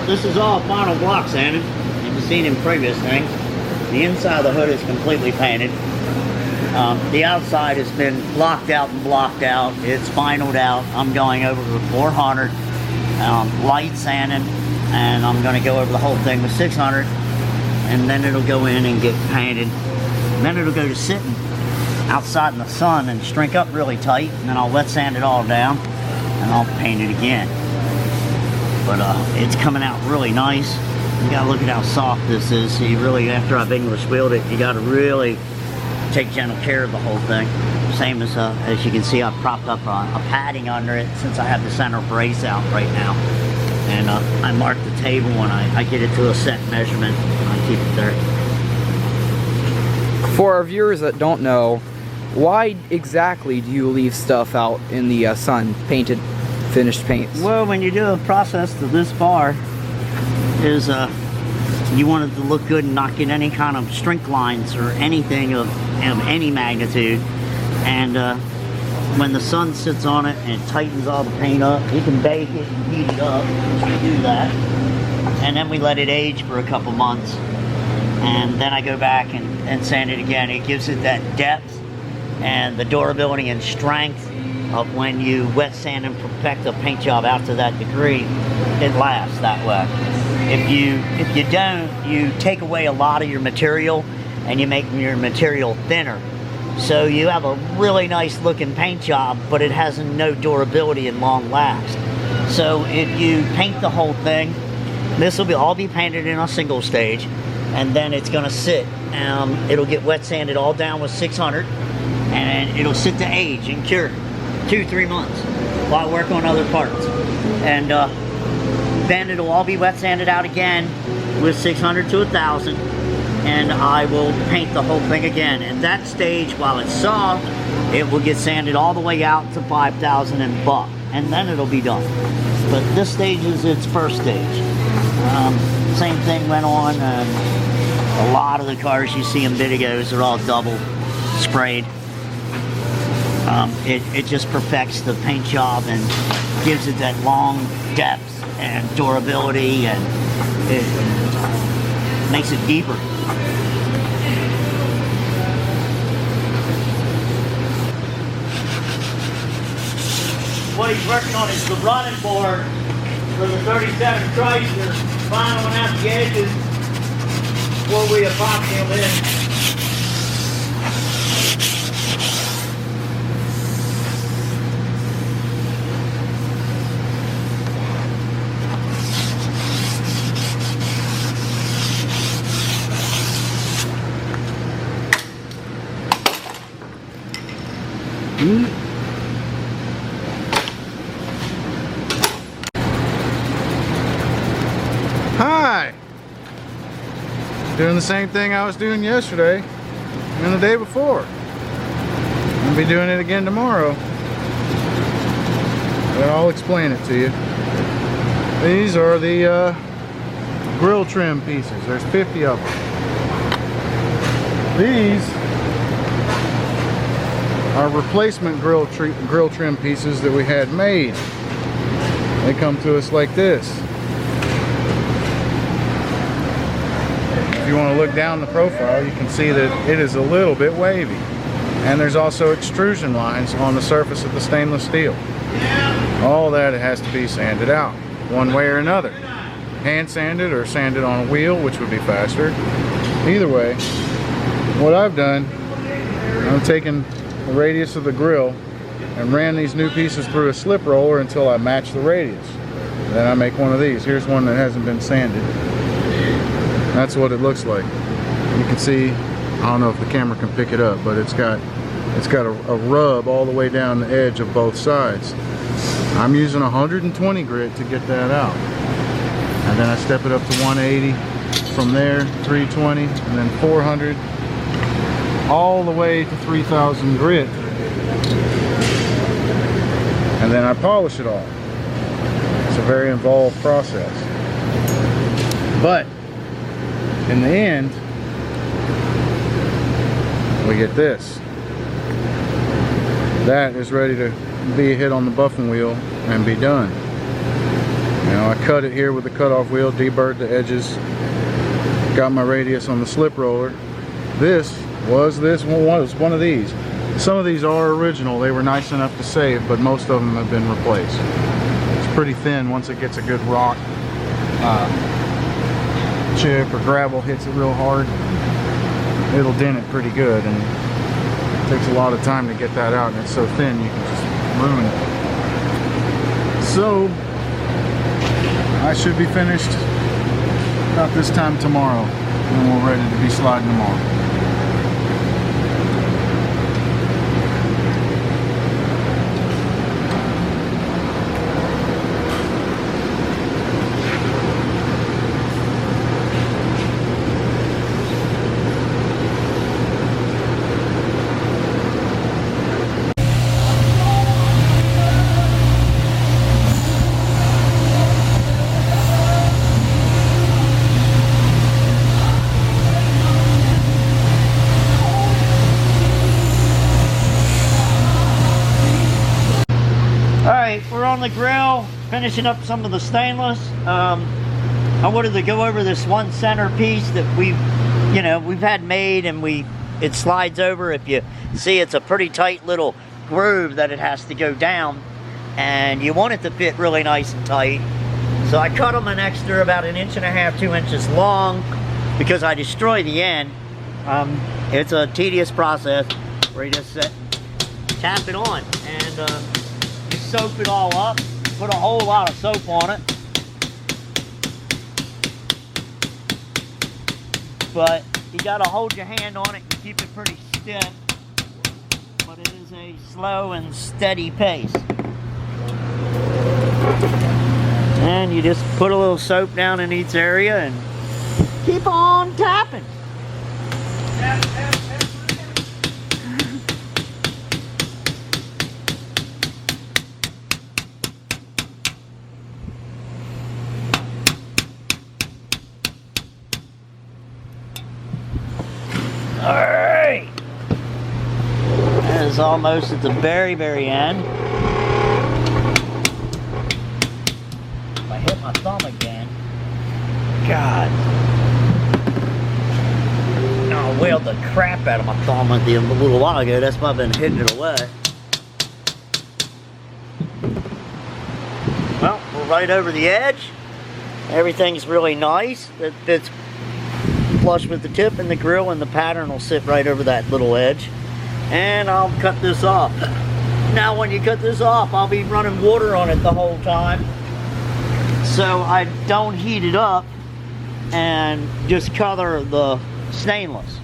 this is all final block sanded. You've seen in previous things. The inside of the hood is completely painted. The outside has been blocked out and blocked out. It's finaled out. I'm going over with 400 light sanding, and I'm going to go over the whole thing with 600, and then it'll go in and get painted. And then it'll go to sitting outside in the sun and shrink up really tight, and then I'll wet sand it all down and I'll paint it again. But it's coming out really nice. You gotta look at how soft this is. So you really, after I've English wheeled it, you gotta really take gentle care of the whole thing. Same as you can see, I've propped up a padding under it since I have the center brace out right now. And I mark the table and I get it to a set measurement and I keep it there. For our viewers that don't know, why exactly do you leave stuff out in the sun, painted, finished paints? Well, when you do a process to this far, is you want it to look good and not get any kind of shrink lines or anything of any magnitude. And when the sun sits on it and it tightens all the paint up, you can bake it and heat it up, which we do that. And then we let it age for a couple months. And then I go back and sand it again. It gives it that depth and the durability and strength of when you wet sand and perfect a paint job out to that degree. It lasts that way. If you don't, you take away a lot of your material and you make your material thinner. So you have a really nice looking paint job, but it has no durability and long last. So if you paint the whole thing, this will all be painted in a single stage, and then it's gonna sit. It'll get wet sanded all down with 600, and it'll sit to age and cure 2-3 months while I work on other parts. And then it'll all be wet sanded out again with 600 to 1,000, and I will paint the whole thing again. And that stage, while it's soft, it will get sanded all the way out to 5,000 and buck, and then it'll be done. But this stage is its first stage. Same thing went on. A lot of the cars you see in videos are all double sprayed. It just perfects the paint job and gives it that long depth and durability, and it makes it deeper. What he's working on is the running board for the 37 Chrysler, filing out the edges before we epoxy them in. Hi! Doing the same thing I was doing yesterday and the day before. I'll be doing it again tomorrow. But I'll explain it to you. These are the grill trim pieces. There's 50 of them. These are replacement grill trim pieces that we had made. They come to us like this. If you want to look down the profile, you can see that it is a little bit wavy. And there's also extrusion lines on the surface of the stainless steel. All that has to be sanded out, one way or another. Hand sanded or sanded on a wheel, which would be faster. Either way, what I've done, I'm taking the radius of the grill and ran these new pieces through a slip roller until I match the radius. Then I make one of these. Here's one that hasn't been sanded. That's what it looks like. You can see, I don't know if the camera can pick it up, but it's got a rub all the way down the edge of both sides. I'm using 120 grit to get that out. And then I step it up to 180, from there 320, and then 400, all the way to 3,000 grit. And then I polish it all. It's a very involved process. But in the end, we get this. That is ready to be hit on the buffing wheel and be done. You know, I cut it here with the cutoff wheel, deburred the edges, got my radius on the slip roller. This was one of these. Some of these are original. They were nice enough to save, but most of them have been replaced. It's pretty thin. Once it gets a good rock, chip or gravel hits it real hard, it'll dent it pretty good, and it takes a lot of time to get that out, and it's so thin you can just ruin it. So I should be finished about this time tomorrow, and we're ready to be sliding them on. Alright, we're on the grill, finishing up some of the stainless. I wanted to go over this one center piece that we've had made, and it slides over. If you see, it's a pretty tight little groove that it has to go down, and you want it to fit really nice and tight. So I cut them an extra about 1.5 inches, 2 inches long, because I destroy the end. It's a tedious process where you just tap it on, and you soap it all up, put a whole lot of soap on it. But you gotta hold your hand on it and keep it pretty stiff. But it is a slow and steady pace. And you just put a little soap down in each area and keep on tapping. Alright, that is almost at the very, very end. If I hit my thumb again, God. I wailed the crap out of my thumb a little while ago. That's why I've been hitting it away. Well, we're right over the edge. Everything's really nice. It fits flush with the tip and the grill, and the pattern will sit right over that little edge. And I'll cut this off. Now when you cut this off, I'll be running water on it the whole time, so I don't heat it up and just color the stainless.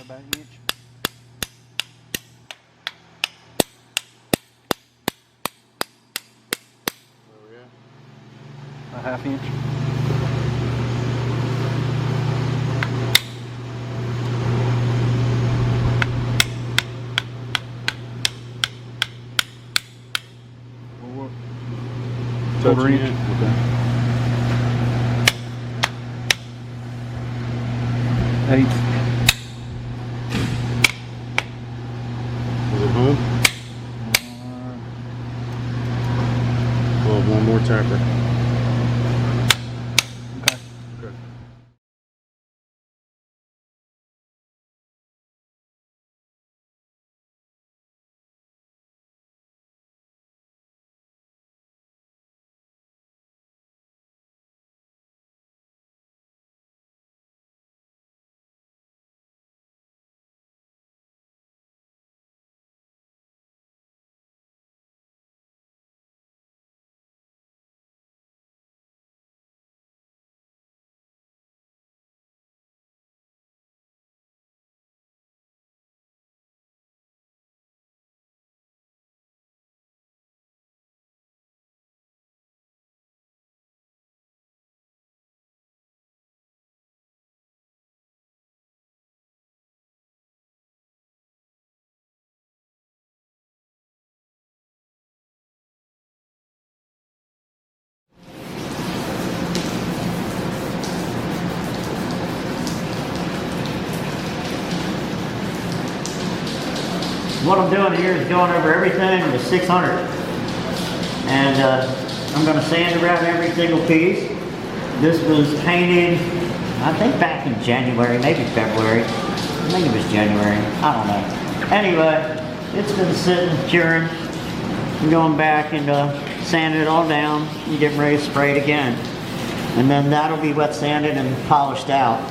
About an inch. Where we at? A half inch. Quarter inch. Okay. Eighth. Is it home? Well, one more tapper. what I'm doing here is going over everything with 600. And I'm going to sand around every single piece. This was painted, I think back in January, maybe February. I think it was January, I don't know. Anyway, it's been sitting, curing. I'm going back and sanding it all down and getting ready to spray it again. And then that'll be wet sanded and polished out.